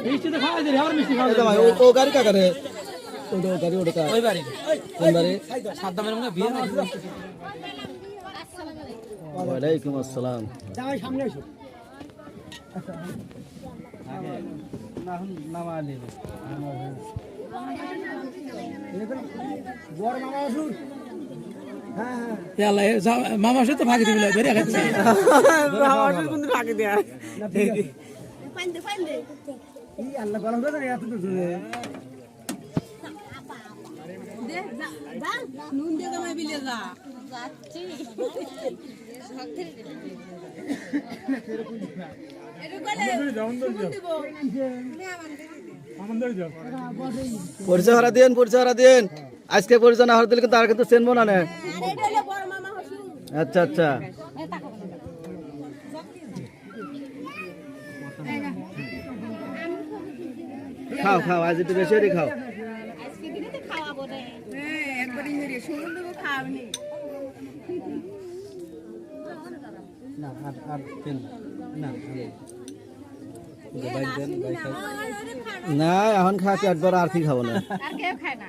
মিষ্টি তো খাওয়া যায় আর মিষ্টি খাওয়া এই তো ভাই ও গাড়ি কা করে ও গাড়ি ওটা ওই বাড়ি কোন বাড়ি সাদ্দামের মনে বিয়ে নাই ওয়ালাইকুম আসসালাম যাই সামনে এসো না নামা নেবে বড় মামা আসুন হ্যাঁ হ্যাঁ মামা আসে তো ভাগে দিবি ধরে খাচ্ছে মামা আসে কিন্তু ভাগে দেয় পাইন্দে পাইন্দে এই আল্লাহ গরম করে না এত দূর দে যা নুন দে তোমায় বিলে যা যাচ্ছি পরিচয় হারা দিন আজকে পরিচয় না হারা দিলে কিন্তু আর কিন্তু চেনবো না না আচ্ছা আচ্ছা খাও খাও আজ একটু বেশি করে খাও না আর তেল না না এখন খাওয়া পেট ভরা আর কি খাবো না আর কেউ খায় না